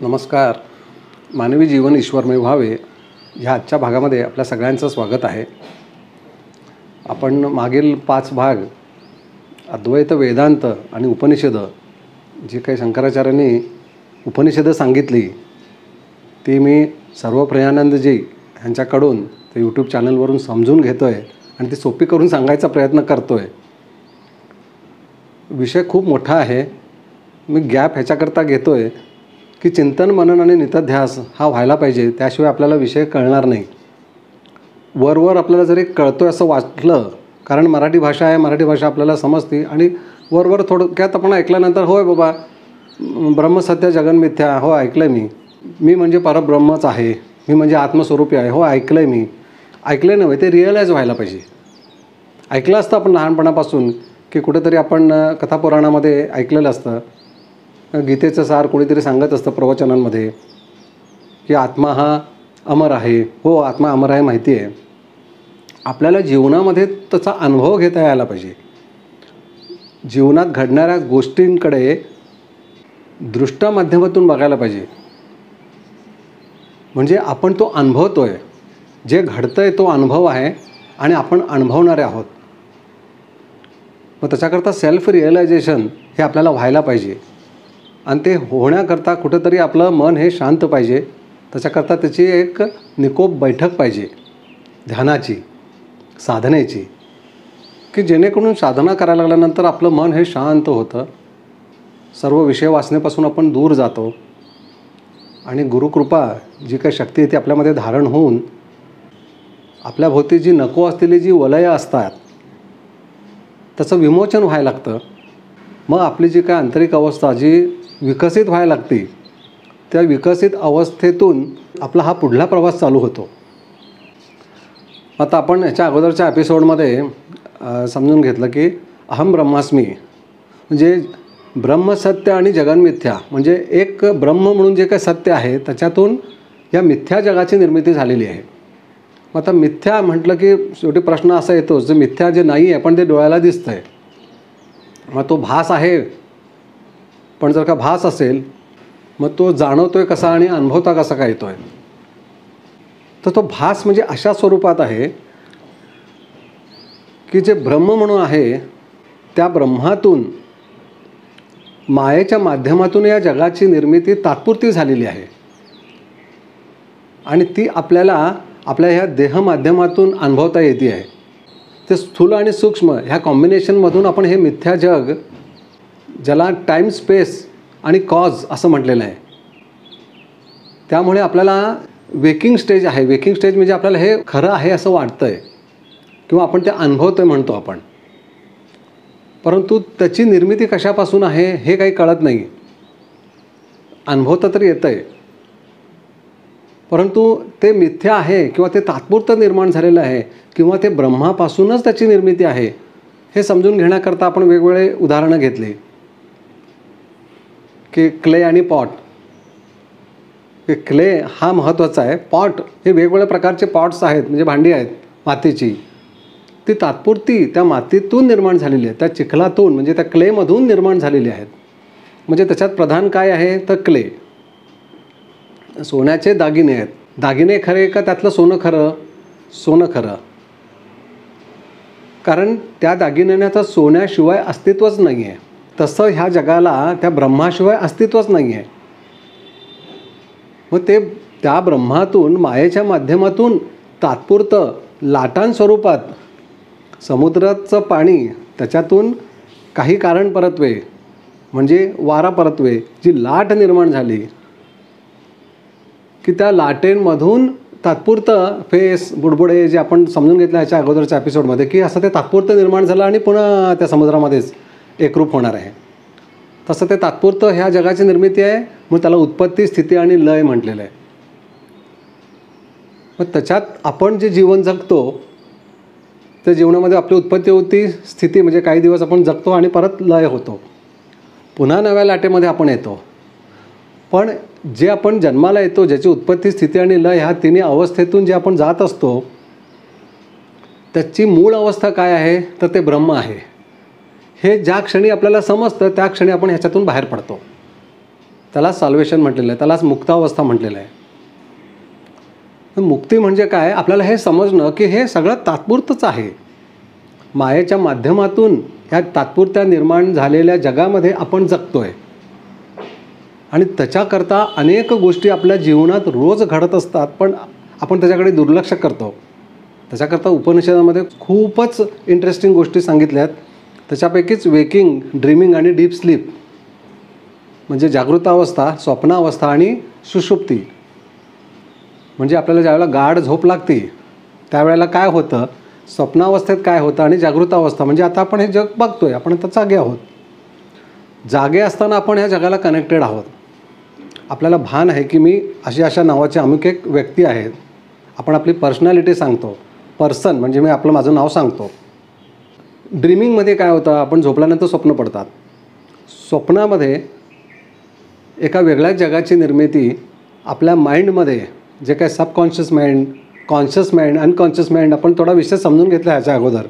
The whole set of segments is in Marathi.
नमस्कार. मानवी जीवन ईश्वरमय व्हावे ह्या आजच्या भागामध्ये आपल्या सगळ्यांचं स्वागत आहे. आपण मागील 5 भाग अद्वैत वेदांत आणि उपनिषद जी काही शंकराचार्यांनी उपनिषदं सांगितली ती मी सर्वप्रियानंदजी ह्यांच्याकडून ते यूट्यूब चॅनलवरून समजून घेतो आहे आणि ती सोपी करून सांगायचा प्रयत्न करतो आहे. विषय खूप मोठा आहे. मी गॅप ह्याच्याकरता घेतो आहे की चिंतन मनन आणि नितध्यास हा व्हायला पाहिजे, त्याशिवाय आपल्याला विषय कळणार नाही. वरवर आपल्याला जरी कळतो आहे असं वाटलं, कारण मराठी भाषा आहे, मराठी भाषा आपल्याला समजते आणि वरवर थोडक्यात आपण ऐकल्यानंतर होय बाबा ब्रह्मसत्य जगन्मिथ्या हो ऐकलं आहे, मी म्हणजे परब्रह्मच आहे, मी म्हणजे आत्मस्वरूपी आहे, हो ऐकलं आहे, मी ऐकलं नव्हे ते रिअलाईज व्हायला पाहिजे. ऐकलं असतं आपण लहानपणापासून की कुठेतरी आपण कथापुराणामध्ये ऐकलेलं असतं, गीतेचं सार कोणीतरी सांगत असतं प्रवचनांमध्ये की आत्मा हा अमर आहे. हो आत्मा अमर आहे माहिती आहे. आपल्याला जीवनामध्ये त्याचा अनुभव घेता यायला पाहिजे. जीवनात घडणाऱ्या गोष्टींकडे दृष्टा माध्यमातून बघायला पाहिजे. म्हणजे आपण तो अनुभवतो आहे, जे घडतं आहे तो अनुभव आहे आणि आपण अनुभवणारे आहोत. मग त्याच्याकरता सेल्फ रिअलायझेशन हे आपल्याला व्हायला पाहिजे आणि ते होण्याकरता कुठंतरी आपलं मन हे शांत पाहिजे. त्याच्याकरता त्याची एक निकोप बैठक पाहिजे ध्यानाची, साधनेची, की जेणेकरून साधना करायला लागल्यानंतर आपलं मन हे शांत होतं, सर्व विषय वासनेपासून आपण दूर जातो आणि गुरुकृपा जी काही शक्ती आहे ती आपल्यामध्ये धारण होऊन आपल्याभोवती जी नको असलेली जी वलयं असतात त्याचं विमोचन व्हायला लागतं. मग आपली जी काय आंतरिक अवस्था जी विकसित व्हायला लागते, त्या विकसित अवस्थेतून आपला हा पुढला प्रवास चालू होतो. आता आपण ह्याच्या अगोदरच्या एपिसोडमध्ये समजून घेतलं की अहम ब्रह्मास्मी म्हणजे ब्रह्मसत्य आणि जगन्मिथ्या, म्हणजे एक ब्रह्म म्हणून जे काही सत्य आहे त्याच्यातून या मिथ्या जगाची निर्मिती झालेली आहे. मग आता मिथ्या म्हटलं की शेवटी प्रश्न असा येतो, जे मिथ्या जे नाही आहे पण ते डोळ्याला दिसतं आहे, मग तो भास आहे. पण जर का भास असेल मग तो जाणवतो आहे कसा आणि अनुभवता कसा काय येतो आहे. तर तो भास म्हणजे अशा स्वरूपात आहे की जे ब्रह्म म्हणून आहे त्या ब्रह्मातून मायेच्या माध्यमातून या जगाची निर्मिती तात्पुरती झालेली आहे आणि ती आपल्याला आपल्या ह्या देह माध्यमातून अनुभवता येते आहे. ते स्थूल आणि सूक्ष्म ह्या कॉम्बिनेशनमधून आपण हे मिथ्या जग, ज्याला टाईम स्पेस आणि कॉज असं म्हटलेलं आहे, त्यामुळे आपल्याला वेकिंग स्टेज आहे. वेकिंग स्टेज म्हणजे आपल्याला हे खरं आहे असं वाटतं आहे किंवा आपण ते अनुभवतो आहे म्हणतो आपण, परंतु त्याची निर्मिती कशापासून आहे हे काही कळत नाही. अनुभवता तरी येतं आहे, परंतु ते मिथ्या आहे किंवा ते तात्पुरतं निर्माण झालेलं आहे किंवा ते ब्रह्मापासूनच त्याची निर्मिती आहे हे समजून घेण्याकरता आपण वेगवेगळे उदाहरणं घेतली की क्ले आणि पॉट. की क्ले हा महत्त्वाचा आहे, पॉट हे वेगवेगळ्या प्रकारचे पॉट्स आहेत, म्हणजे भांडी आहेत मातीची, ती तात्पुरती त्या मातीतून निर्माण झालेली आहे, त्या चिखलातून म्हणजे त्या क्लेमधून निर्माण झालेली आहेत. म्हणजे त्याच्यात प्रधान काय आहे तर क्ले. सोन्याचे दागिने आहेत, दागिने खरे का त्यातलं सोनं खरं? सोनं खरं, कारण त्या दागिन्यांना तर सोन्याशिवाय अस्तित्वच नाही आहे. तसं ह्या जगाला त्या ब्रह्माशिवाय अस्तित्वच नाही आहे. मग ते त्या ब्रह्मातून मायेच्या माध्यमातून तात्पुरतं लाटांस्वरूपात समुद्राचं पाणी, त्याच्यातून काही कारण परत्वे म्हणजे वारा परत्वे, जी लाट निर्माण झाली की त्या लाटेंमधून तात्पुरतं फेस बुडबुडे जे आपण समजून घेतलं ह्याच्या अगोदरच्या एपिसोडमध्ये की असं ते तात्पुरतं निर्माण झालं आणि पुन्हा त्या समुद्रामध्येच एकरूप होणार आहे. तसं ते तात्पुरतं ह्या जगाची निर्मिती आहे, मग त्याला उत्पत्ती, स्थिती आणि लय म्हटलेलं आहे. मग त्याच्यात आपण जे जीवन जगतो त्या जीवनामध्ये आपली उत्पत्ती होती, स्थिती म्हणजे काही दिवस आपण जगतो आणि परत लय होतो, पुन्हा नव्या लाटेमध्ये आपण येतो. पण जे आपण जन्माला येतो, ज्याची उत्पत्ती, स्थिती आणि लय ह्या तिन्ही अवस्थेतून जे आपण जात असतो त्याची मूळ अवस्था काय आहे तर ते ब्रह्म आहे. हे ज्या क्षणी आपल्याला समजतं त्या क्षणी आपण ह्याच्यातून बाहेर पडतो. त्यालाच सॉल्वेशन म्हटलेलं आहे, त्यालाच मुक्तावस्था म्हटलेलं आहे. मुक्ती म्हणजे काय, आपल्याला हे समजणं की हे सगळं तात्पुरतंच आहे. मायेच्या माध्यमातून ह्या तात्पुरत्या निर्माण झालेल्या जगामध्ये आपण जगतो आहे आणि त्याच्याकरता अनेक गोष्टी आपल्या जीवनात रोज घडत असतात, पण आपण त्याच्याकडे दुर्लक्ष करतो. त्याच्याकरता उपनिषदामध्ये खूपच इंटरेस्टिंग गोष्टी सांगितल्या आहेत. त्याच्यापैकीच वेकिंग, ड्रीमिंग आणि डीप स्लीप म्हणजे जागृतावस्था, स्वप्नावस्था आणि सुषुप्ती. म्हणजे आपल्याला ज्यावेळेला गाढ झोप लागते त्यावेळेला काय होतं, स्वप्नावस्थेत काय होतं आणि जागृतावस्था म्हणजे आता आपण हे जग बघतोय, आपण आता जागे आहोत. जागे असताना आपण ह्या जगाला कनेक्टेड आहोत. आपल्याला भान आहे की मी अशा नावाचे अमुक एक व्यक्ती आहेत. आपण आपली पर्सनॅलिटी सांगतो. पर्सन म्हणजे मी माझं नाव सांगतो. ड्रीमिंगमध्ये काय होतं, आपण झोपल्यानंतर स्वप्न पडतात. स्वप्नामध्ये एका वेगळ्याच जगाची निर्मिती आपल्या माइंडमध्ये, जे काय subconscious mind, conscious mind, unconscious mind, आपण थोडा विषय समजून घेतला ह्याच्या अगोदर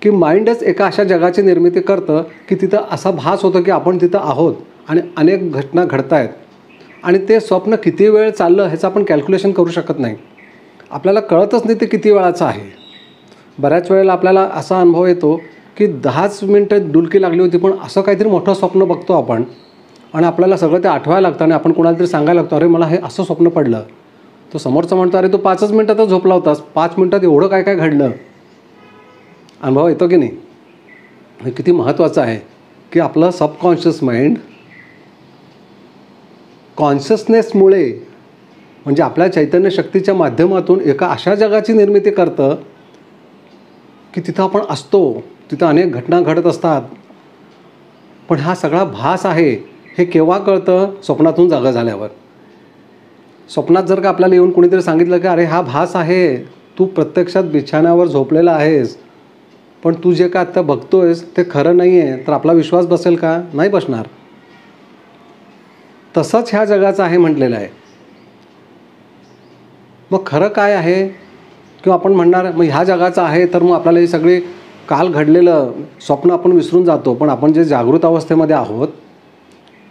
की माइंडच एका अशा जगाची निर्मिती करतं की तिथं असा भास होतो की आपण तिथं आहोत आणि अनेक घटना घडत आहेत आणि ते स्वप्न किती वेळ चाललं ह्याचं आपण कॅल्क्युलेशन करू शकत नाही. आपल्याला कळतच नाही ते किती वेळाचं आहे. बऱ्याच वेळेला आपल्याला असा अनुभव येतो की 10च मिनटं डुलकी लागली होती, पण असं काहीतरी मोठं स्वप्न बघतो आपण आणि आपल्याला सगळं ते आठवायला लागतं आणि आपण कोणाला तरी सांगायला लागतो, अरे मला हे असं स्वप्न पडलं. तो समोरचा म्हणतो, अरे तू 5च मिनटातच झोपला होतास, 5 मिनटात एवढं काय काय घडलं. अनुभव येतो की नाही. हे किती महत्त्वाचं आहे की आपलं सबकॉन्शियस माइंड कॉन्शियसनेसमुळे म्हणजे आपल्या चैतन्य शक्तीच्या माध्यमातून एका अशा जगाची निर्मिती करतं की तिथं आपण असतो, तिथं अनेक घटना घडत असतात. पण हा सगळा भास आहे हे केव्हा कळतं, स्वप्नातून जागा झाल्यावर. स्वप्नात जर का आपल्याला येऊन कोणीतरी सांगितलं की अरे हा भास आहे, तू प्रत्यक्षात बिछाण्यावर झोपलेला आहेस, पण तू जे का आत्ता बघतोयस ते खरं नाही आहे, तर आपला विश्वास बसेल का, नाही बसणार. तसंच ह्या जगाचं आहे म्हटलेलं आहे. मग खरं काय आहे, किंवा आपण म्हणणार मग ह्या जगाचं आहे तर मग आपल्याला हे सगळे काल घडलेलं स्वप्न आपण विसरून जातो. पण आपण जे जागृत अवस्थेमध्ये आहोत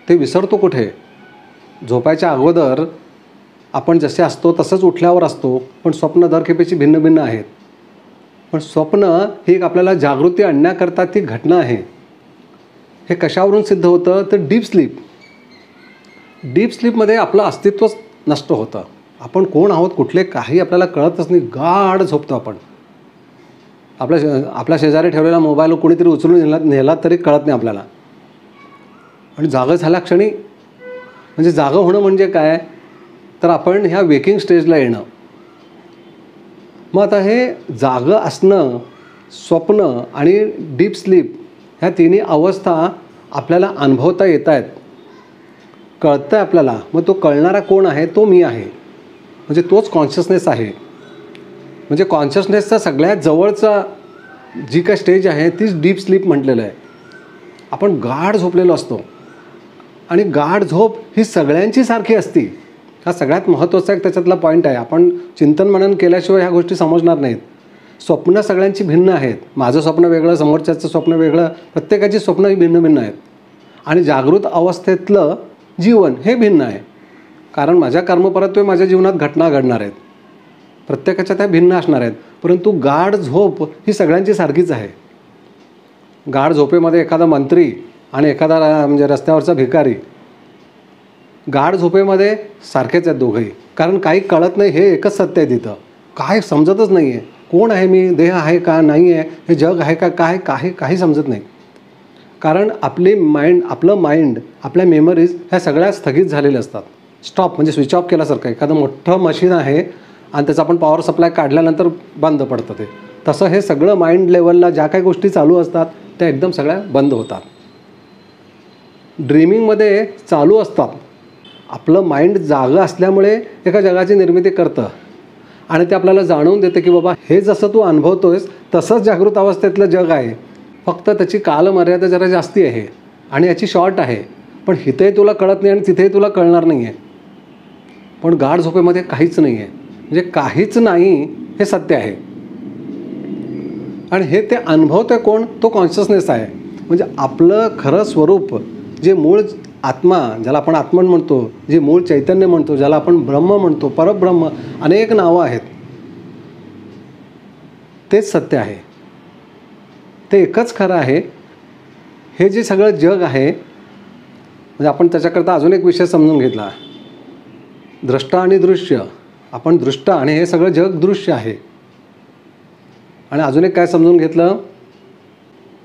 ते विसरतो कुठे. झोपायच्या अगोदर आपण जसे असतो तसंच उठल्यावर असतो, पण स्वप्न दर खेपेची भिन्न भिन्न आहेत. पण स्वप्न ही एक आपल्याला जागृती आणण्याकरता ती घटना आहे. हे कशावरून सिद्ध होतं, तर डीप स्लीप. डीप स्लीपमध्ये आपलं अस्तित्वच नष्ट होतं. आपण कोण आहोत, कुठले काही आपल्याला कळतच नाही. गाढ झोपतो आपण. आपल्या शेजारी ठेवलेला मोबाईल कोणीतरी उचलून नेला तरी कळत नाही आपल्याला. आणि जागं झाल्या क्षणी म्हणजे जागं होणं म्हणजे काय, तर आपण ह्या वेकिंग स्टेजला येणं. मग आता हे जागं असणं, स्वप्न आणि डीप स्लीप ह्या तिन्ही अवस्था आपल्याला अनुभवता येत आहेत, कळतं आहे आपल्याला. मग तो कळणारा कोण आहे, तो मी आहे. म्हणजे तोच कॉन्शियसनेस आहे. म्हणजे कॉन्शियसनेसचा सगळ्यात जवळचा जी काय स्टेज आहे तीच डीप स्लीप म्हटलेलं आहे. आपण गाढ झोपलेलो असतो आणि गाढ झोप ही सगळ्यांची सारखी असती. हा सगळ्यात महत्त्वाचा एक त्याच्यातला पॉईंट आहे. आपण चिंतन मनन केल्याशिवाय ह्या गोष्टी समजणार नाहीत. स्वप्न सगळ्यांची भिन्न आहेत. माझं स्वप्न वेगळं, समोरच्याचं स्वप्न वेगळं, प्रत्येकाची स्वप्न ही भिन्न भिन्न आहेत. आणि जागृत अवस्थेतलं जीवन हे भिन्न आहे. कारण माझ्या कर्मपरत्वे माझ्या जीवनात घटना घडणार आहेत, प्रत्येकाच्या त्या भिन्न असणार आहेत. परंतु गाढ झोप ही सगळ्यांची सारखीच आहे. गाढ झोपेमध्ये एखादा मंत्री आणि एखादा म्हणजे रस्त्यावरचा भिकारी, गाढ झोपेमध्ये सारखेच आहेत दोघंही. कारण काही कळत नाही, हे एकच सत्य आहे. तिथं काय समजतच नाही आहे. कोण आहे मी, देह आहे का नाही आहे, हे जग आहे का काय, काही समजत नाही. कारण आपलं माइंड, आपल्या मेमरीज ह्या सगळ्या स्थगित झालेल्या असतात. स्टॉप म्हणजे स्विच ऑफ केल्यासारखं. एखादं मोठं मशीन आहे आणि त्याचा आपण पॉवर सप्लाय काढल्यानंतर बंद पडतं ते. तसं हे सगळं माइंड लेवलला ज्या काही गोष्टी चालू असतात त्या एकदम सगळ्या बंद होतात. ड्रीमिंगमध्ये चालू असतात. आपलं माइंड जागं असल्यामुळे एका जगाची निर्मिती करतं आणि ते आपल्याला जाणवून देतं की बाबा हे जसं तू अनुभवतोयस तसंच जागृत अवस्थेतलं जग आहे, फक्त त्याची कालमर्यादा जरा जास्ती आहे आणि याची शॉर्ट आहे. पण इथेही तुला कळत नाही आणि तिथेही तुला कळणार नाही आहे. पण गाढ झोपेमध्ये काहीच नाही आहे. म्हणजे काहीच नाही हे सत्य आहे. आणि हे ते अनुभवतोय कोण, तो कॉन्शियसनेस आहे. म्हणजे आपलं खरं स्वरूप जे मूळ आत्मा, ज्याला आपण आत्मन म्हणतो, जे मूळ चैतन्य म्हणतो, ज्याला आपण ब्रह्म म्हणतो, परब्रह्म, अनेक नावं आहेत, तेच सत्य आहे, ते एकच खरं आहे. हे जे सगळं जग आहे, म्हणजे आपण त्याच्याकरता अजून एक विषय समजून घेतला, द्रष्टा आणि दृश्य. आपण दृष्टा आणि हे सगळं जग दृश्य आहे. आणि अजून एक काय समजून घेतलं,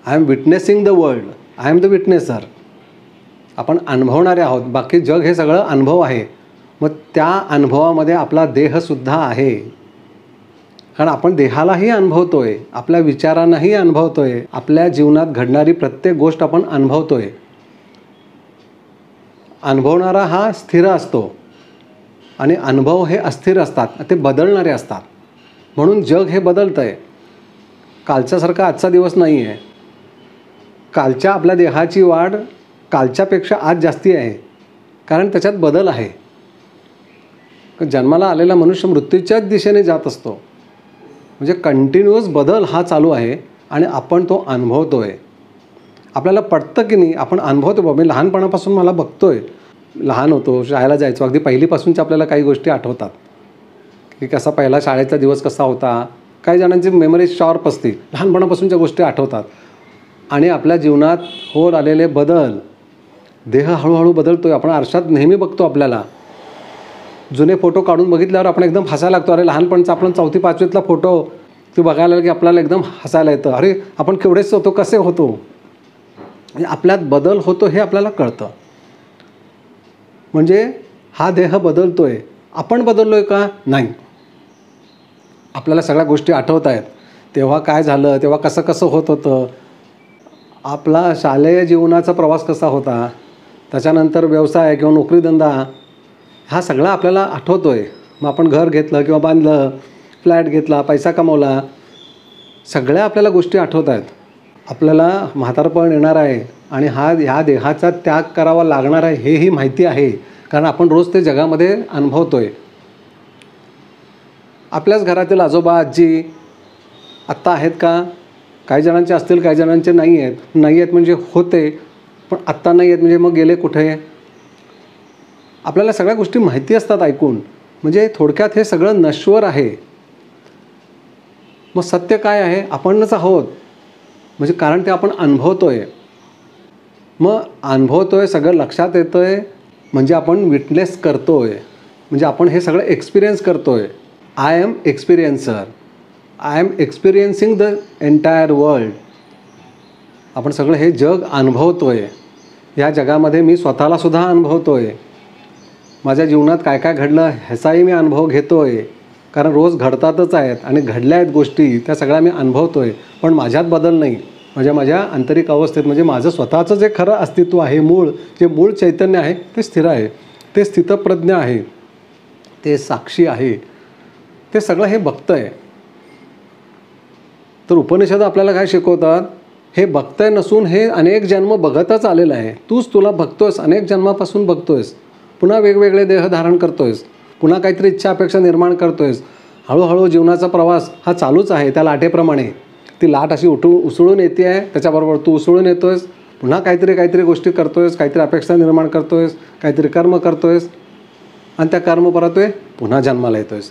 I am witnessing the world, I am the witnesser. आपण अनुभवणारे आहोत, बाकी जग हे सगळं अनुभव आहे. मग त्या अनुभवामध्ये आपला देहसुद्धा आहे, कारण आपण देहालाही अनुभवतोय, आपल्या विचारांनाही अनुभवतोय, आपल्या जीवनात घडणारी प्रत्येक गोष्ट आपण अनुभवतोय. अनुभवणारा हा स्थिर असतो आणि अनुभव हे अस्थिर असतात, ते बदलणारे असतात. म्हणून जग हे बदलतं आहे. कालच्यासारखा आजचा दिवस नाही आहे. कालच्या आपल्या देहाची वाढ कालच्यापेक्षा आज जास्ती आहे, कारण त्याच्यात बदल आहे. जन्माला आलेला मनुष्य मृत्यूच्याच दिशेने जात असतो, म्हणजे कंटिन्युअस बदल हा चालू आहे आणि आपण तो अनुभवतो आहे. आपल्याला पटतं की नाही, आपण अनुभवतो. बाबा मी लहानपणापासून मला बघतोय, लहान होतो, शाळेला जायचो, अगदी पहिलीपासूनच्या आपल्याला काही गोष्टी आठवतात की कसा पहिला शाळेचा दिवस कसा होता. काही जणांची मेमरी शॉर्प असते, लहानपणापासूनच्या गोष्टी आठवतात. आणि आपल्या जीवनात होत आलेले बदल, देह हळूहळू बदलतो आहे. आपण आरशात नेहमी बघतो, आपल्याला जुने फोटो काढून बघितल्यावर आपण एकदम हसायला लागतो. अरे लहानपणचा आपण 4वी 5वीतला फोटो ते बघायला की आपल्याला एकदम हसायला येतं. अरे आपण केवढेच होतो, कसे होतो. म्हणजे आपल्यात बदल होतो हे आपल्याला कळतं. म्हणजे हा देह बदलतो आहे. आपण बदललो आहे का? नाही. आपल्याला सगळ्या गोष्टी आठवत आहेत, तेव्हा काय झालं, तेव्हा कसं कसं होत होतं, आपला शालेय जीवनाचा प्रवास कसा होता, त्याच्यानंतर व्यवसाय किंवा नोकरीधंदा, हा सगळा आपल्याला आठवतो आहे. मग आपण घर घेतलं किंवा बांधलं, फ्लॅट घेतला, पैसा कमवला, सगळ्या आपल्याला गोष्टी आठवत आहेत. आपल्याला म्हातारपण येणार आहे आणि ह्या देहाचा त्याग करावा लागणार आहे हेही माहिती आहे, कारण आपण रोज ते जगामध्ये अनुभवतो आहे. आपल्याच घरातील आजोबा आजी आत्ता आहेत का? काही जणांचे असतील, काही जणांचे नाही आहेत. नाही आहेत म्हणजे होते, पण आत्ता नाही आहेत म्हणजे मग गेले कुठे. आपल्याला सगळ्या गोष्टी माहिती असतात ऐकून. म्हणजे थोडक्यात हे सगळं नश्वर आहे. मग सत्य काय आहे? आपणच आहोत. म्हणजे कारण ते आपण अनुभवतो आहे. मग अनुभवतो आहे, सगळं लक्षात येतं आहे, म्हणजे आपण विटनेस करतो आहे, म्हणजे आपण हे सगळं एक्सपिरियन्स करतो आहे. I am experiencer, I am experiencing the entire world. आपण सगळं हे जग अनुभवतो आहे. या जगामध्ये मी स्वतःलासुद्धा अनुभवतो आहे. माझ्या जीवनात काय काय घडलं ह्याचाही मी अनुभव घेतो आहे, कारण रोज घडतातच आहेत आणि घडल्या आहेत गोष्टी, त्या सगळ्या मी अनुभवतो आहे. पण माझ्यात बदल नाही. माझ्या आंतरिक अवस्थेत, म्हणजे माझं स्वतःचं जे खरं अस्तित्व आहे, जे मूळ चैतन्य आहे, ते स्थिर आहे, ते स्थितप्रज्ञ आहे, ते साक्षी आहे, ते सगळं हे बघतं आहे. तर उपनिषद आपल्याला काय शिकवतात? हे बघतंय नसून हे अनेक जन्म बघतच आलेलं आहे. तुला बघतोयस, अनेक जन्मापासून बघतोयस, पुन्हा वेगवेगळे देह धारण करतोयस, पुन्हा काहीतरी इच्छा अपेक्षा निर्माण करतोयस. हळूहळू जीवनाचा प्रवास हा चालूच आहे. त्या लाटेप्रमाणे ती लाट अशी उसळून येते आहे, त्याच्याबरोबर तू उसळून येतोयस, पुन्हा काहीतरी गोष्टी करतोयस, काहीतरी अपेक्षा निर्माण करतोयस, काहीतरी कर्म करतोयस, आणि त्या कर्म परतोय पुन्हा जन्माला येतोयस.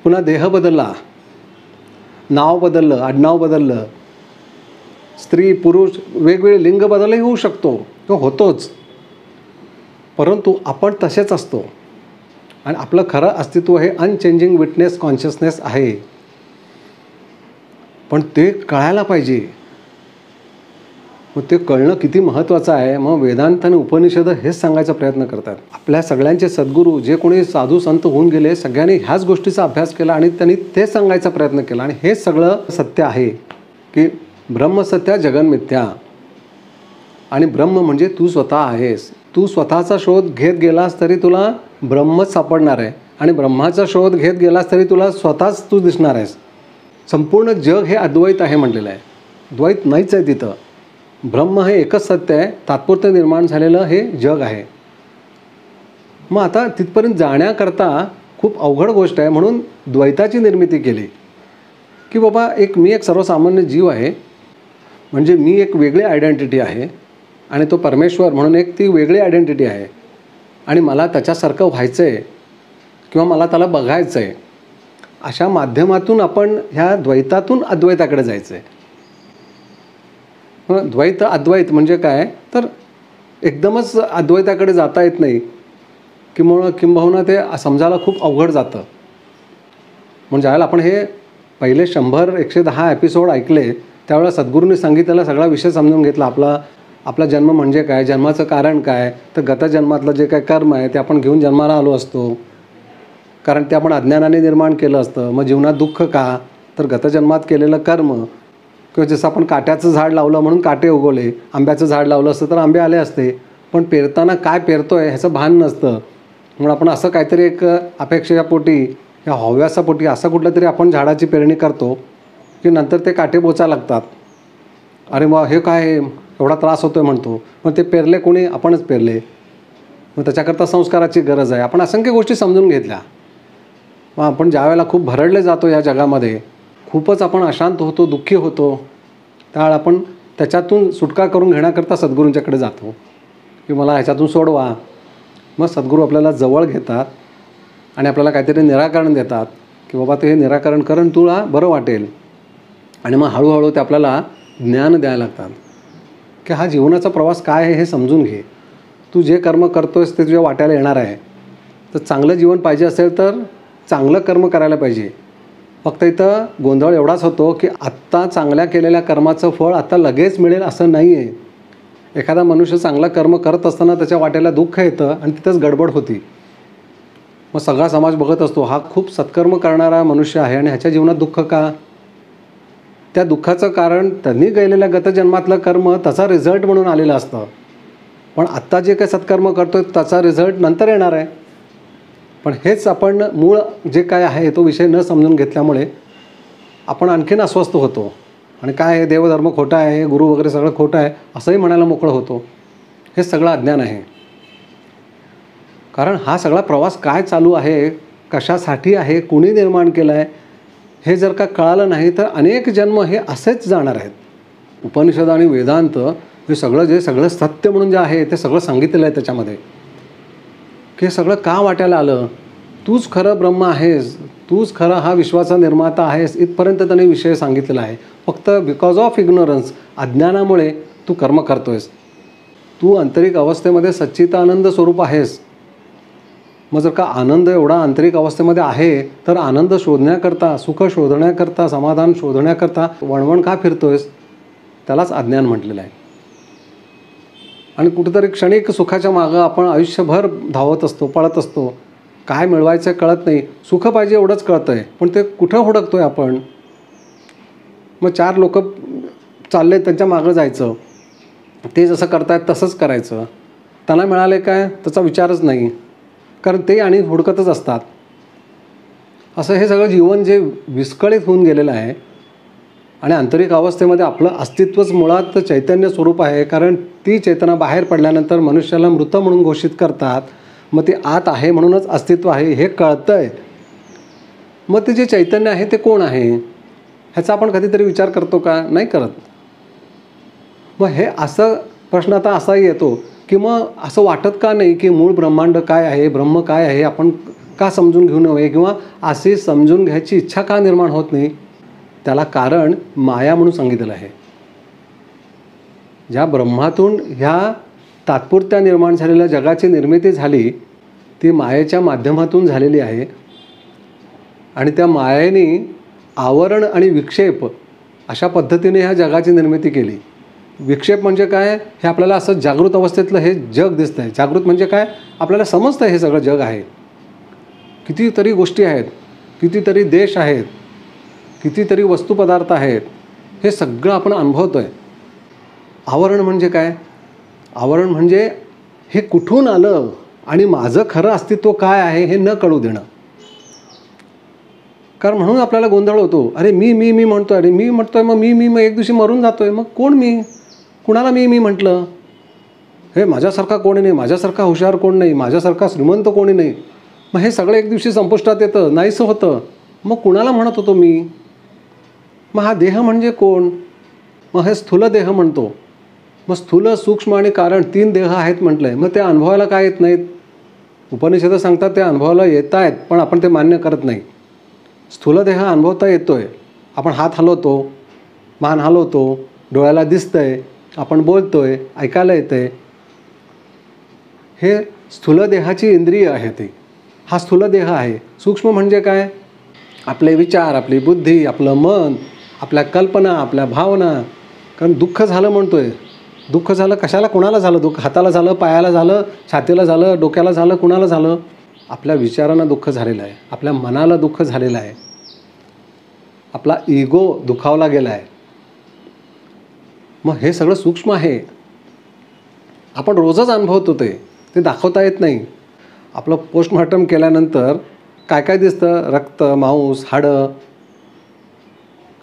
पुन्हा देह बदलला, नाव बदललं, आडनाव बदललं, स्त्री पुरुष वेगवेगळे लिंग बदलही होऊ शकतो, तो होतोच. परंतु आपण तसेच असतो आणि आपलं खरं अस्तित्व हे अनचेंजिंग विटनेस कॉन्शियसनेस आहे. पण ते कळायला पाहिजे. मग ते कळणं किती महत्त्वाचं आहे. मग वेदांत आणि उपनिषद हेच सांगायचा प्रयत्न करतात. आपल्या सगळ्यांचे सद्गुरू जे कोणी साधू संत होऊन गेले, सगळ्यांनी ह्याच गोष्टीचा अभ्यास केला आणि त्यांनी तेच सांगायचा प्रयत्न केला. आणि हेच सगळं सत्य आहे की ब्रह्मसत्य जगन्मिथ्या. आणि ब्रह्म म्हणजे तू स्वतः आहेस. तू स्वतःचा शोध घेत गेलास तरी तुला ब्रह्मच सापडणार आहे, आणि ब्रह्माचा शोध घेत गेलास तरी तुला स्वतःच तू दिसणार आहेस. संपूर्ण जग हे अद्वैत आहे म्हटलेलं आहे. द्वैत नाहीच आहे तिथं. ब्रह्म हे एकच सत्य आहे, तात्पुरतं निर्माण झालेलं हे जग आहे. मग आता तिथपर्यंत जाण्याकरता खूप अवघड गोष्ट आहे, म्हणून द्वैताची निर्मिती केली की बाबा मी एक सर्वसामान्य जीव आहे, म्हणजे मी एक वेगळी आयडेंटिटी आहे, आणि तो परमेश्वर म्हणून एक ती वेगळी आयडेंटिटी आहे आणि मला त्याच्यासारखं व्हायचं आहे किंवा मला त्याला बघायचं आहे, अशा माध्यमातून आपण ह्या द्वैतातून अद्वैताकडे जायचं आहे. द्वैत अद्वैत म्हणजे काय, तर एकदमच अद्वैताकडे जाता येत नाही, किंबहुना ते समजायला खूप अवघड जातं. म्हणजे ज्यावेळेला आपण हे पहिले 100-110 एपिसोड ऐकले त्यावेळेला सद्गुरूंनी सांगितलेला सगळा विषय समजून घेतला. आपला जन्म म्हणजे काय, जन्माचं कारण काय, तर गतजन्मातलं जे काय कर्म आहे ते आपण घेऊन जन्माला आलो असतो, कारण ते आपण अज्ञानाने निर्माण केलं असतं. मग जीवनात दुःख का, तर गतजन्मात केलेलं कर्म. किंवा जसं आपण काट्याचं झाड लावलं म्हणून काटे उगवले, आंब्याचं झाड लावलं असतं तर आंबे आले असते, पण पेरताना काय पेरतोय ह्याचं भान नसतं. म्हणून आपण असं काहीतरी एक अपेक्षेच्या पोटी या हव्यासापोटी असं कुठलं तरी आपण झाडाची पेरणी करतो की नंतर ते काटे बोचायला लागतात. अरे मग हे काय एवढा त्रास होतोय म्हणतो. मग ते पेरले कोणी, आपणच पेरले. मग त्याच्याकरता संस्काराची गरज आहे. आपण असंख्य गोष्टी समजून घेतल्या. मग आपण ज्या वेळेला खूप भरडले जातो या जगामध्ये, खूपच आपण अशांत होतो, दुःखी होतो, त्यावेळेला आपण त्याच्यातून सुटका करून घेण्याकरता सद्गुरूंच्याकडे जातो की मला ह्याच्यातून सोडवा. मग सद्गुरू आपल्याला जवळ घेतात आणि आपल्याला काहीतरी निराकरण देतात की बाबा ते हे निराकरण करून तुला बरं वाटेल. आणि मग हळूहळू ते आपल्याला ज्ञान द्यायला लागतात की हा जीवनाचा प्रवास काय आहे हे समजून घे. तू जे कर्म करतोयस ते तुझ्या वाट्याला येणार आहे. तर चांगलं जीवन पाहिजे असेल तर चांगलं कर्म करायला पाहिजे. फक्त इथं गोंधळ एवढाच होतो की आत्ता चांगल्या केलेल्या कर्माचं फळ आता लगेच मिळेल असं नाही आहे. एखादा मनुष्य चांगलं कर्म करत असताना त्याच्या वाट्याला दुःख येतं आणि तिथंच गडबड होती. मग सगळा समाज बघत असतो हा खूप सत्कर्म करणारा मनुष्य आहे आणि ह्याच्या जीवनात दुःख का. त्या दुःखाचं कारण त्यांनी गेलेल्या गतजन्मातलं कर्म त्याचा रिझल्ट म्हणून आलेलं असतं. पण आत्ता जे काही सत्कर्म करतो त्याचा रिझल्ट नंतर येणार आहे. पण हेच आपण मूळ जे काय आहे तो विषय न समजून घेतल्यामुळे आपण आणखीन अस्वस्थ होतो आणि काय आहे देवधर्म खोटा आहे, गुरु वगैरे सगळं खोटं आहे असंही म्हणायला मोकळं होतो. हे सगळं अज्ञान आहे. कारण हा सगळा प्रवास काय चालू आहे, कशासाठी आहे, कुणी निर्माण केला आहे हे जर का कळालं नाही तर अनेक जन्म हे असेच जाणार आहेत. उपनिषद आणि वेदांत हे सगळं सत्य म्हणून जे आहे ते सगळं सांगितलेलं आहे त्याच्यामध्ये की हे सगळं का वाट्याला आलं. तूच खरं ब्रह्म आहेस, तूच खरा हा विश्वाचा निर्माता आहेस इथपर्यंत त्यांनी विषय सांगितलेला आहे. फक्त बिकॉज ऑफ इग्नोरन्स, अज्ञानामुळे तू कर्म करतोयस. तू आंतरिक अवस्थेमध्ये सच्चिदानंद स्वरूप आहेस. मग जर का आनंद एवढा आंतरिक अवस्थेमध्ये आहे तर आनंद शोधण्याकरता, सुख शोधण्याकरता, समाधान शोधण्याकरता वणवण का फिरतोयस, त्यालाच अज्ञान म्हटलेलं आहे. आणि कुठेतरी क्षणिक सुखाच्या मागं आपण आयुष्यभर धावत असतो, पळत असतो. काय मिळवायचं कळत नाही. सुख पाहिजे एवढंच कळतं आहे, पण ते कुठं हुडकतोय आपण. मग 4 लोक चालले त्यांच्या मागं जायचं, ते जसं करतायत तसंच करायचं. त्यांना मिळाले काय त्याचा विचारच नाही, कारण ते आणि हुडकतच असतात. असं हे सगळं जीवन जे विस्कळीत होऊन गेलेलं आहे. आणि आंतरिक अवस्थेमध्ये आपलं अस्तित्वच मुळात चैतन्य स्वरूप आहे. कारण ती चेतना बाहेर पडल्यानंतर मनुष्याला मृत म्हणून घोषित करतात. मग ते आत आहे म्हणूनच अस्तित्व आहे हे कळतं आहे. मग ते जे चैतन्य आहे ते कोण आहे ह्याचा आपण कधीतरी विचार करतो का, नाही करत. मग हे असं प्रश्न आता असाही येतो की मग असं वाटत का नाही की मूळ ब्रह्मांड काय आहे, ब्रह्म काय आहे, आपण का समजून घेऊ नये किंवा अशी समजून घ्यायची इच्छा का निर्माण होत नाही. त्याला कारण माया म्हणून सांगितलेलं आहे. ज्या ब्रह्मातून ह्या तात्पुरत्या निर्माण झालेल्या जगाची निर्मिती झाली ती मायेच्या माध्यमातून झालेली आहे. आणि त्या मायेने आवरण आणि विक्षेप अशा पद्धतीने ह्या जगाची निर्मिती केली. विक्षेप म्हणजे काय, हे आपल्याला असं जागृत अवस्थेतलं हे जग दिसतं आहे. जागृत म्हणजे काय, आपल्याला समजतं हे सगळं जग आहे. कितीतरी गोष्टी आहेत, कितीतरी देश आहेत, कितीतरी वस्तुपदार्थ आहेत, हे सगळं आपण अनुभवतो आहे. आवरण म्हणजे काय, आवरण म्हणजे हे कुठून आलं आणि माझं खरं अस्तित्व काय आहे हे न कळू देणं. कारण म्हणून आपल्याला गोंधळ होतो. अरे मी मी मी म्हणतो, अरे मी म्हणतोय मग मी एक दिवशी मरून जातोय. मग कोण मी, कुणाला मी म्हटलं. हे माझ्यासारखा कोणी नाही, माझ्यासारखा हुशार कोण नाही, माझ्यासारखा श्रीमंत कोणी नाही. मग हे सगळं एक दिवशी संपुष्टात येतं, नाहीसं होतं. मग कुणाला म्हणत होतो मी. मग हा देह म्हणजे कोण, मग हे स्थूल देह म्हणतो. मग स्थूल, सूक्ष्म आणि कारण 3 देह आहेत म्हटलं आहे. मग ते अनुभवायला काय येत नाहीत? उपनिषदं सांगतात ते अनुभवाला येत आहेत, पण आपण ते मान्य करत नाही. स्थूल देह अनुभवता येतो आहे. आपण हात हलवतो, मान हलवतो, डोळ्याला दिसतंय, आपण बोलतो आहे, ऐकायला येतं आहे. हे स्थूल देहाची इंद्रिय आहे. ती हा स्थूल देह आहे. सूक्ष्म म्हणजे काय? आपले विचार, आपली बुद्धी, आपलं मन, आपल्या कल्पना, आपल्या भावना. कारण दुःख झालं म्हणतोय. दुःख झालं कशाला, कुणाला झालं दुःख? हाताला झालं, पायाला झालं, छातीला झालं, डोक्याला झालं, कुणाला झालं? आपल्या विचारांना दुःख झालेलं आहे, आपल्या मनाला दुःख झालेलं आहे, आपला इगो दुखावला गेला आहे. मग हे सगळं सूक्ष्म आहे. आपण रोजच अनुभवतो ते दाखवता येत नाही. आपलं पोस्टमॉर्टम केल्यानंतर काय काय दिसतं? रक्त, मांस, हाडं,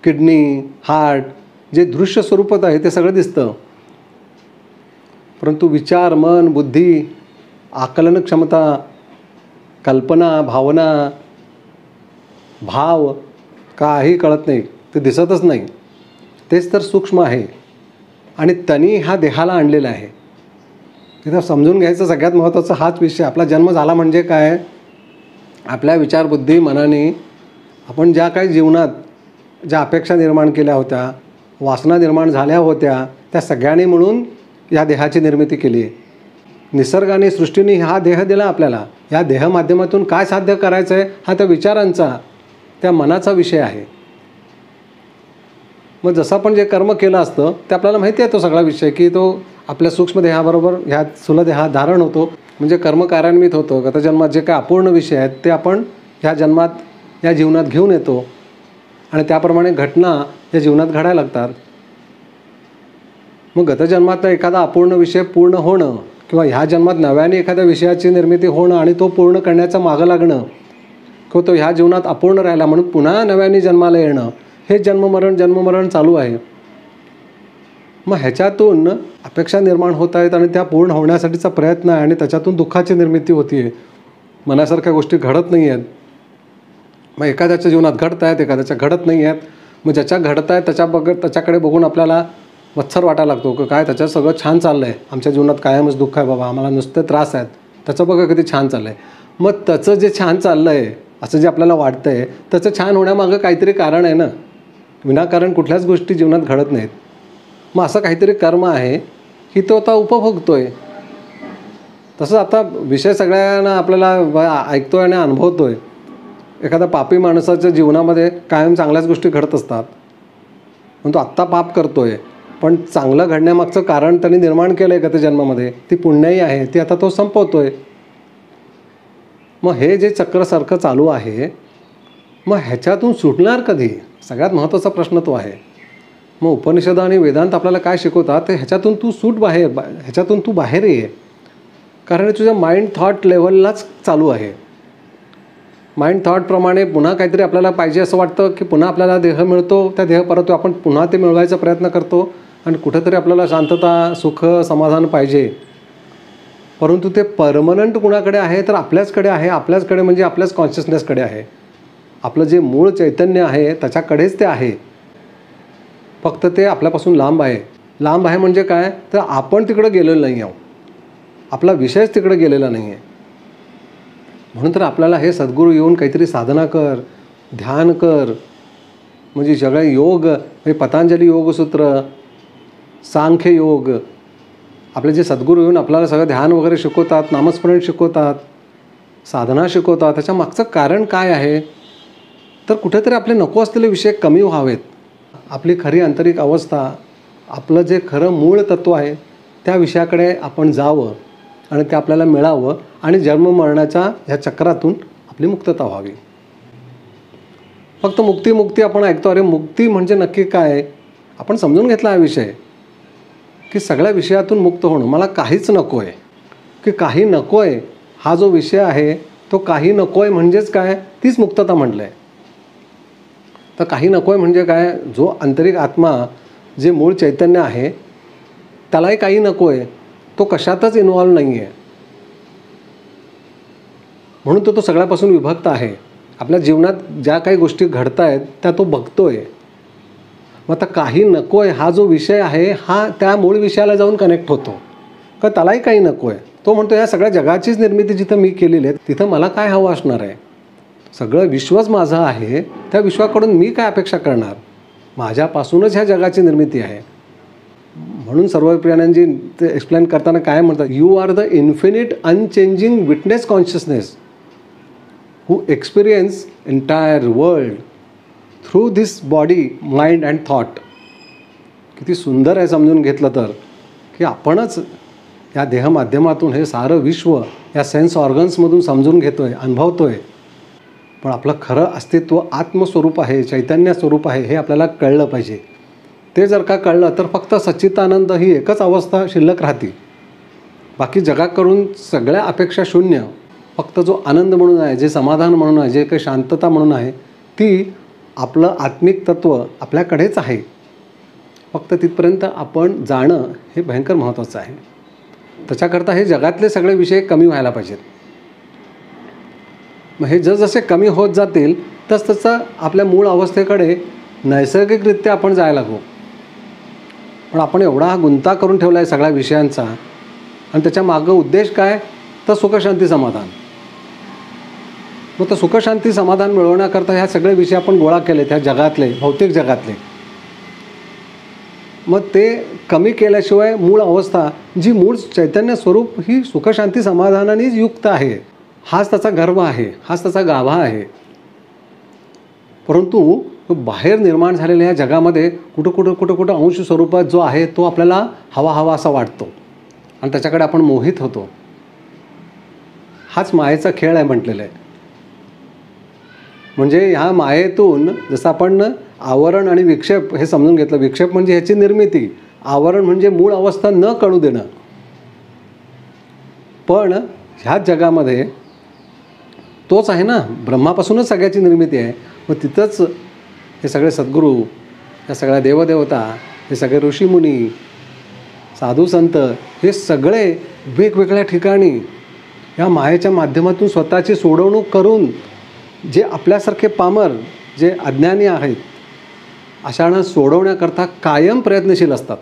किडनी, हार्ट, जे दृश्य स्वरूपात आहे ते सगळं दिसतं. परंतु विचार, मन, बुद्धी, आकलन क्षमता, कल्पना, भावना, भाव काही कळत नाही, ते दिसतच नाही. तेच तर सूक्ष्म आहे. आणि त्यांनी ह्या देहाला आणलेला आहे. तिथं समजून घ्यायचं सगळ्यात महत्त्वाचं हाच विषय. आपला जन्म झाला म्हणजे काय? आपल्या विचारबुद्धी मनाने आपण ज्या काही जीवनात ज्या अपेक्षा निर्माण केल्या होत्या, वासना निर्माण झाल्या होत्या, त्या सगळ्यांनी म्हणून या देहाची निर्मिती केली आहे. निसर्गाने, सृष्टीने हा देह दिला आपल्याला. या देह माध्यमातून काय साध्य करायचं आहे हा त्या विचारांचा, त्या मनाचा विषय आहे. मग जसं आपण जे कर्म केलं असतं ते आपल्याला माहिती आहे तो सगळा विषय, की तो आपल्या सूक्ष्म देहाबरोबर ह्या स्थूल देहात धारण होतो. म्हणजे कर्म कार्यान्वित होतं. गतजन्मात जे काही अपूर्ण विषय आहेत ते आपण ह्या जन्मात, या जीवनात घेऊन येतो. आणि त्याप्रमाणे घटना या जीवनात घडायला लागतात. मग गतजन्मात एखादा अपूर्ण विषय पूर्ण होणं किंवा ह्या जन्मात नव्याने एखाद्या विषयाची निर्मिती होणं आणि तो पूर्ण करण्याचं मागं लागणं, किंवा तो ह्या जीवनात अपूर्ण राहिला म्हणून पुन्हा नव्याने जन्माला येणं, हे जन्ममरण चालू आहे. मग ह्याच्यातून अपेक्षा निर्माण होत आहेत आणि त्या पूर्ण होण्यासाठीचा प्रयत्न आहे आणि त्याच्यातून दुःखाची निर्मिती होती आहे. मनासारख्या गोष्टी घडत नाही आहेत. मग एखाद्याच्या जीवनात घडत आहेत, एखाद्याच्या घडत नाही आहेत. मग ज्याच्या घडत आहेत त्याच्याकडे बघून आपल्याला मत्सर वाटायला लागतो की काय त्याच्यात सगळं छान चाललं आहे, आमच्या जीवनात कायमच दुःख आहे बाबा, आम्हाला नुसते त्रास आहेत, त्याचं बघा किती छान चाललं आहे. मग त्याचं जे छान चाललं आहे असं जे आपल्याला वाटतं आहे त्याचं छान होण्यामागं काहीतरी कारण आहे ना. विनाकारण कुठल्याच गोष्टी जीवनात घडत नाहीत. मग असं काहीतरी कर्म आहे की तो आता उपभोगतो आहे. तसं आता विषय सगळ्यांना आपल्याला ऐकतो आहे आणि अनुभवतो आहे. एखादा पापी माणसाच्या जीवनामध्ये कायम चांगल्याच गोष्टी घडत असतात, पण तो आत्ता पाप करतो आहे, पण चांगलं घडण्यामागचं कारण त्यांनी निर्माण केलं आहे गत जन्मामध्ये, ती पुण्याई आहे, ती आता तो संपवतो आहे. मग हे जे चक्रसारखं चालू आहे, मग ह्याच्यातून सुटणार कधी? सगळ्यात महत्त्वाचा प्रश्न तो आहे. मग उपनिषद आणि वेदांत आपल्याला काय शिकवतात ते ह्याच्यातून तू ह्याच्यातून तू बाहेर ये. कारण तुझ्या माइंड थॉट लेवललाच चालू आहे. माइंड थॉटप्रमाणे पुन्हा काहीतरी आपल्याला पाहिजे असं वाटतं की पुन्हा आपल्याला देह मिळतो, त्या देह परत आपण पुन्हा ते मिळवायचा प्रयत्न करतो आणि कुठंतरी आपल्याला शांतता, सुख, समाधान पाहिजे. परंतु ते परमनंट कुणाकडे आहे तर आपल्याचकडे आहे. आपल्याचकडे म्हणजे आपल्याच कॉन्शियसनेसकडे आहे. आपलं जे मूळ चैतन्य आहे त्याच्याकडेच ते आहे. फक्त ते आपल्यापासून लांब आहे. लांब आहे म्हणजे काय? तर आपण तिकडं गेलेलो नाही आहोत. आपला विषयच तिकडे गेलेला नाही आहे. म्हणून तर आपल्याला हे सद्गुरू येऊन काहीतरी साधना कर, ध्यान कर, म्हणजे सगळे योग, म्हणजे पतंजली योगसूत्र, सांख्य योग, आपले जे सद्गुरू येऊन आपल्याला सगळं ध्यान वगैरे शिकवतात, नामस्मरण शिकवतात, साधना शिकवतात. त्याच्या मागचं कारण काय आहे? तर कुठेतरी आपले नको असलेले विषय कमी व्हावेत. आपली खरी आंतरिक अवस्था, आपलं जे खरं मूळ तत्त्व आहे त्या विषयाकडे आपण जावं आणि ते आपल्याला मिळावं आणि जन्ममरणाच्या ह्या चक्रातून आपली मुक्तता व्हावी. फक्त मुक्ती आपण ऐकतो. अरे मुक्ती म्हणजे नक्की काय? आपण समजून घेतला हा विषय की सगळ्या विषयातून मुक्त होणं. मला काहीच नको आहे, की काही नको आहे हा जो विषय आहे तो काही नको आहे म्हणजेच काय? तीच मुक्तता म्हटलं आहे. तर काही नको आहे म्हणजे काय? जो आंतरिक आत्मा, जे मूळ चैतन्य आहे त्यालाही काही नको आहे. तो कशातच इन्व्हॉल्व नाही आहे. म्हणून तो सगळ्यापासून विभक्त आहे. आपल्या जीवनात ज्या काही गोष्टी घडत आहेत त्या तो बघतो आहे. मग आता काही नको आहे हा जो विषय आहे हा त्या मूळ विषयाला जाऊन कनेक्ट होतो, का त्यालाही काही नको आहे. तो म्हणतो या सगळ्या जगाचीच निर्मिती जिथं मी केलेली आहे तिथं मला काय हवं असणार आहे. सगळं विश्वच माझं आहे, त्या विश्वाकडून मी काय अपेक्षा करणार. माझ्यापासूनच ह्या जगाची निर्मिती आहे. म्हणून सर्वप्रियानंदजी ते एक्सप्लेन करताना काय म्हणतात, you are the infinite unchanging witness consciousness who experience entire world through this body mind and thought. किती सुंदर आहे समजून घेतलं तर, की आपणच या देहमाध्यमातून हे सारं विश्व या सेन्स ऑर्गन्समधून समजून घेतो आहे, अनुभवतो आहे. पण आपलं खरं अस्तित्व आत्मस्वरूप आहे, चैतन्य स्वरूप आहे हे आपल्याला कळलं पाहिजे. ते जर का कळलं तर फक्त सच्चिदानंद ही एकच अवस्था शिल्लक राहते. बाकी जगाकडून सगळ्या अपेक्षा शून्य. फक्त जो आनंद म्हणून आहे, जे समाधान म्हणून आहे, जे काही शांतता म्हणून आहे, ती आपलं आत्मिक तत्त्व आपल्याकडेच आहे. फक्त तिथपर्यंत आपण जाणं हे भयंकर महत्त्वाचं आहे. त्याच्याकरता हे जगातले सगळे विषय कमी व्हायला पाहिजेत. मग हे जसजसे कमी होत जातील तसतसं आपल्या मूळ अवस्थेकडे नैसर्गिकरित्या आपण जायला लागू. पण आपण एवढा हा गुंता करून ठेवला आहे सगळ्या विषयांचा, आणि त्याच्या मागं उद्देश काय, तर सुखशांती समाधान. मग तर सुखशांती समाधान मिळवण्याकरता ह्या सगळे विषय आपण गोळा केले त्या जगातले, भौतिक जगातले. मग ते कमी केल्याशिवाय मूळ अवस्था जी मूळ चैतन्य स्वरूप ही सुखशांती समाधानानेच युक्त आहे, हाच त्याचा गर्व आहे, हाच त्याचा गाभा आहे. परंतु बाहेर निर्माण झालेल्या या जगामध्ये कुठं अंश स्वरूपात जो आहे तो आपल्याला हवा असा वाटतो आणि त्याच्याकडे आपण मोहित होतो. हाच मायेचा खेळ आहे म्हटलेलं आहे. म्हणजे ह्या मायेतून जसं आपण आवरण आणि विक्षेप हे समजून घेतलं. विक्षेप म्हणजे ह्याची निर्मिती, आवरण म्हणजे मूळ अवस्था न कळू देणं. पण ह्याच जगामध्ये तोच आहे ना, ब्रह्मापासूनच सगळ्याची निर्मिती आहे. मग तिथंच हे सगळे सद्गुरू, या सगळ्या देवदेवता, हे सगळे ऋषीमुनी, साधू संत, हे सगळे वेगवेगळ्या ठिकाणी या मायेच्या माध्यमातून स्वतःची सोडवणूक करून जे आपल्यासारखे पामर, जे अज्ञानी आहेत, अशांना सोडवण्याकरता कायम प्रयत्नशील असतात.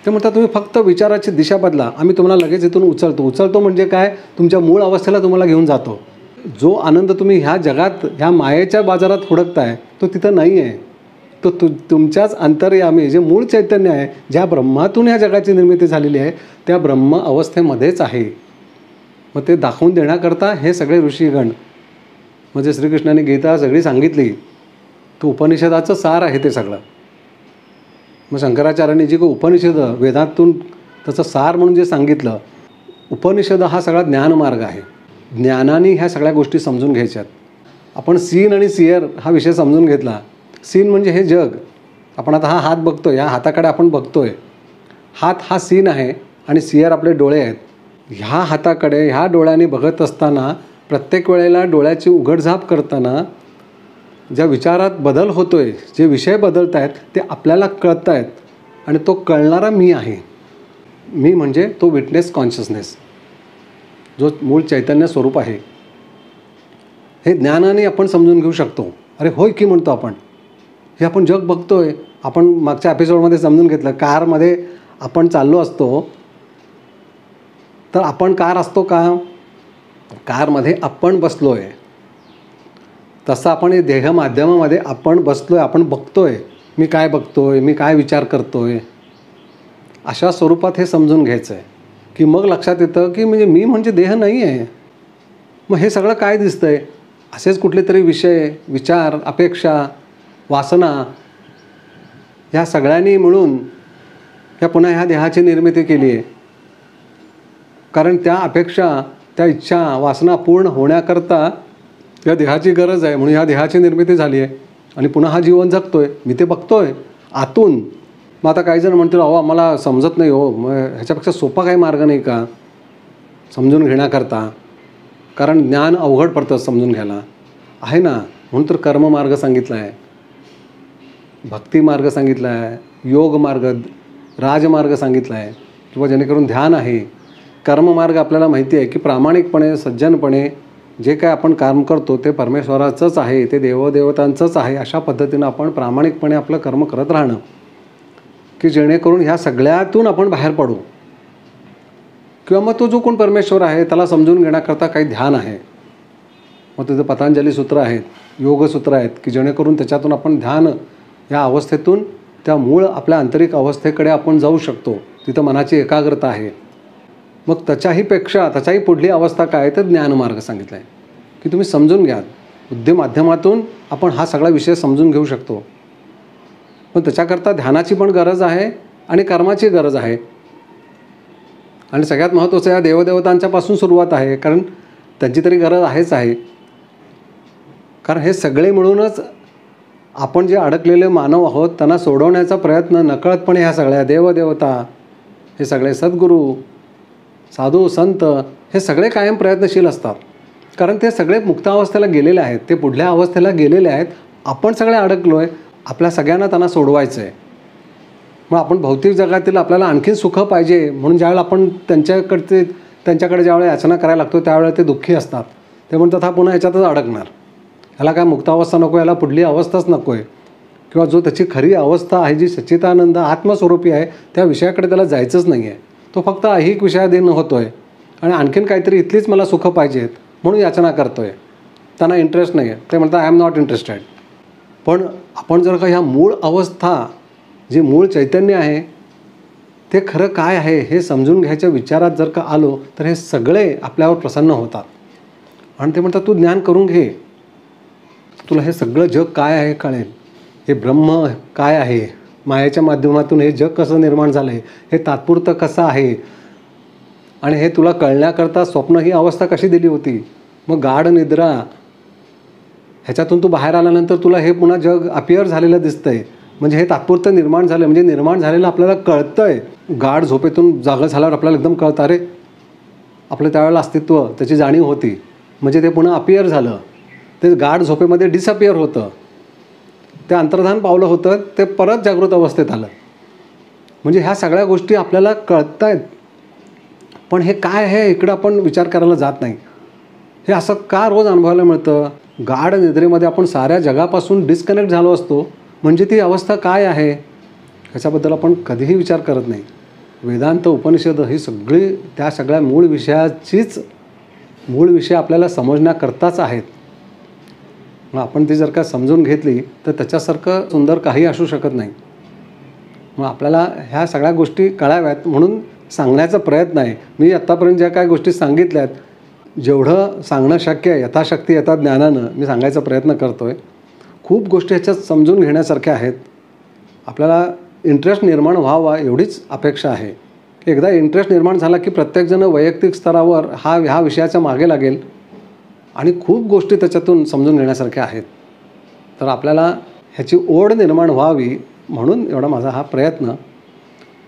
ते म्हणतात तुम्ही फक्त विचाराची दिशा बदला, आम्ही तुम्हाला लगेच इथून उचलतो म्हणजे काय, तुमच्या मूळ अवस्थेला तुम्हाला घेऊन जातो. जो आनंद तुम्ही ह्या जगात ह्या मायेच्या बाजारात हुडकताय तो तिथं नाही आहे. तो तुमच्याच अंतर्यामी जे मूळ चैतन्य आहे, ज्या ब्रह्मातून ह्या जगाची निर्मिती झालेली आहे, त्या ब्रह्म अवस्थेमध्येच आहे. मग ते दाखवून देण्याकरता हे सगळे ऋषीगण, म्हणजे श्रीकृष्णाने गीता सगळी सांगितली, तो उपनिषदाचं सार आहे ते सगळं. मग शंकराचार्यांनी जी काही उपनिषद वेदातून त्याचं सार म्हणून जे सांगितलं, उपनिषद हा सगळा ज्ञानमार्ग आहे. ज्ञानाने ह्या सगळ्या गोष्टी समजून घ्यायच्यात. आपण सीन आणि सियर हा विषय समजून घेतला. सीन म्हणजे हे जग. आपण आता हा हात बघतोय, ह्या हाताकडे आपण बघतोय. हात हा सीन आहे आणि सियर आपले डोळे आहेत. ह्या हाताकडे ह्या डोळ्याने बघत असताना प्रत्येक वेळेला डोळ्याची उघडझाप करताना ज्या विचारात बदल होतोय, जे विषय बदलत आहेत ते आपल्याला कळत आहेत, आणि तो कळणारा मी आहे. मी म्हणजे तो विटनेस कॉन्शियसनेस, जो मूळ चैतन्य स्वरूप आहे. हे ज्ञानाने आपण समजून घेऊ शकतो. अरे होय की म्हणतो आपण, हे आपण जग बघतोय. आपण मागच्या एपिसोडमध्ये समजून घेतलं, कारमध्ये आपण चाललो असतो तर आपण कार असतो का, कारमध्ये आपण बसलो आहे. तसं आपण हे देह माध्यमामध्ये आपण बसलो आहे, आपण बघतोय, मी काय बघतोय, मी काय विचार करतोय, अशा स्वरूपात हे समजून घ्यायचं आहे. की मग लक्षात येतं की म्हणजे मी म्हणजे देह नाही आहे. मग हे सगळं काय दिसतंय, असेच कुठले तरी विषय, विचार, अपेक्षा, वासना, ह्या सगळ्यांनी मिळून पुन्हा ह्या देहाची निर्मिती केली आहे. कारण त्या अपेक्षा, त्या इच्छा, वासना पूर्ण होण्याकरता या देहाची गरज आहे, म्हणून ह्या देहाची निर्मिती झाली आहे. आणि पुन्हा हा जीवन जगतोय, मी ते बघतोय आतून. मग आता काही जण म्हणतील, अहो आम्हाला समजत नाही हो, मग ह्याच्यापेक्षा सोपा काही मार्ग नाही का समजून घेण्याकरता, कारण ज्ञान अवघड पडतं समजून घ्यायला. आहे ना, म्हणून तर कर्ममार्ग सांगितला आहे, भक्तिमार्ग सांगितला आहे, योगमार्ग, राजमार्ग सांगितला आहे, किंवा जेणेकरून ध्यान आहे. कर्ममार्ग आपल्याला माहिती आहे की प्रामाणिकपणे, सज्जनपणे जे काय आपण काम करतो ते परमेश्वराचंच आहे, ते देवदेवतांचंच आहे, अशा पद्धतीनं आपण प्रामाणिकपणे आपलं कर्म करत राहणं, की जेणेकरून ह्या सगळ्यातून आपण बाहेर पडू. किंवा मग तो जो कोण परमेश्वर आहे त्याला समजून घेण्याकरता काही ध्यान आहे. मग तिथं पतंजली सूत्र आहेत, योगसूत्र आहेत, की जेणेकरून त्याच्यातून आपण ध्यान या अवस्थेतून त्या मूळ आपल्या आंतरिक अवस्थेकडे आपण जाऊ शकतो. तिथं मनाची एकाग्रता आहे. मग त्याच्याही पुढली अवस्था काय तर ज्ञानमार्ग सांगितला आहे, की तुम्ही समजून घ्या. बुद्धी माध्यमातून आपण हा सगळा विषय समजून घेऊ शकतो. पण त्याच्याकरता ध्यानाची पण गरज आहे आणि कर्माची गरज आहे. आणि सगळ्यात महत्त्वाचं या देवदेवतांच्यापासून सुरुवात आहे, कारण त्यांची तरी गरज आहेच आहे. कारण हे सगळे मिळूनच आपण जे अडकलेले मानव आहोत त्यांना सोडवण्याचा प्रयत्न नकळतपणे ह्या सगळ्या देवदेवता, हे सगळे सद्गुरू, साधू संत हे सगळे कायम प्रयत्नशील असतात. कारण ते सगळे मुक्तावस्थेला गेलेले आहेत, ते पुढल्या अवस्थेला गेलेले आहेत. आपण सगळे अडकलो आहे, आपल्या सगळ्यांना त्यांना सोडवायचं आहे. मग आपण भौतिक जगातील आपल्याला आणखीन सुख पाहिजे म्हणून ज्यावेळेला आपण त्यांच्याकडे ज्यावेळेला याचना करायला लागतो त्यावेळेला ते दुःखी असतात. ते म्हणतात हा पुन्हा याच्यातच अडकणार, ह्याला काय मुक्तावस्था नको, याला पुढली अवस्थाच नको आहे. किंवा जो त्याची खरी अवस्था आहे, जी सच्चिदानंद आत्मस्वरूपी आहे, त्या विषयाकडे त्याला जायचंच नाही आहे. तो फक्त ऐहिक विषयाधीन होतो आहे आणि आणखीन काहीतरी इथलीच मला सुखं पाहिजेत म्हणून याचना करतो आहे. त्यांना इंटरेस्ट नाही आहे. ते म्हणतात आय एम नॉट इंटरेस्टेड. पण आपण जर का ह्या मूळ अवस्था, जे मूळ चैतन्य आहे ते खरं काय आहे हे समजून घ्यायच्या विचारात जर का आलो तर हे सगळे आपल्यावर प्रसन्न होतात. आणि ते म्हणतात तू ज्ञान करून घे, तुला हे सगळं जग काय आहे कळेल. हे ब्रह्म काय आहे, मायेच्या माध्यमातून हे जग कसं निर्माण झालं आहे, हे तात्पुरतं कसं आहे, आणि हे तुला कळण्याकरता स्वप्न ही अवस्था कशी दिली होती. मग गाढ निद्रा, ह्याच्यातून तू बाहेर आल्यानंतर तुला हे पुन्हा जग अपिअर झालेलं दिसतंय, म्हणजे हे तात्पुरतं निर्माण झालं, म्हणजे निर्माण झालेलं आपल्याला कळतंय. गाढ झोपेतून जागा झाल्यावर आपल्याला एकदम कळतं अरे आपलं त्यावेळेला अस्तित्व, त्याची जाणीव होती, म्हणजे ते पुन्हा अपिअर झालं. ते गाढ झोपेमध्ये डिसअपिअर होतं, ते अंतर्धान पावलं होतं, ते परत जागृत अवस्थेत आलं. म्हणजे ह्या सगळ्या गोष्टी आपल्याला कळत आहेत. पण हे काय आहे इकडं आपण विचार करायला जात नाही. हे असं का रोज अनुभवायला मिळतं. गाढ निद्रेमध्ये आपण साऱ्या जगापासून डिस्कनेक्ट झालो असतो, म्हणजे ती अवस्था काय आहे ह्याच्याबद्दल आपण कधीही विचार करत नाही. वेदांत उपनिषद ही सगळी त्या सगळ्या मूळ विषय आपल्याला समजण्याकरताच आहेत. मग आपण ती जर का समजून घेतली तर त्याच्यासारखं सुंदर काही असू शकत नाही. मग आपल्याला ह्या सगळ्या गोष्टी कळाव्यात म्हणून सांगण्याचा प्रयत्न आहे. मी आत्तापर्यंत ज्या काही गोष्टी सांगितल्यात, जेवढं सांगणं शक्य आहे यथाशक्ती यथा ज्ञानानं मी सांगायचा प्रयत्न करतो आहे. खूप गोष्टी ह्याच्यात समजून घेण्यासारख्या आहेत. आपल्याला इंटरेस्ट निर्माण व्हावा एवढीच अपेक्षा आहे. एकदा इंटरेस्ट निर्माण झाला की प्रत्येकजण वैयक्तिक स्तरावर ह्या विषयाच्या मागे लागेल आणि खूप गोष्टी त्याच्यातून समजून घेण्यासारख्या आहेत. तर आपल्याला ह्याची ओढ निर्माण व्हावी म्हणून एवढा माझा हा प्रयत्न.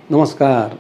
नमस्कार.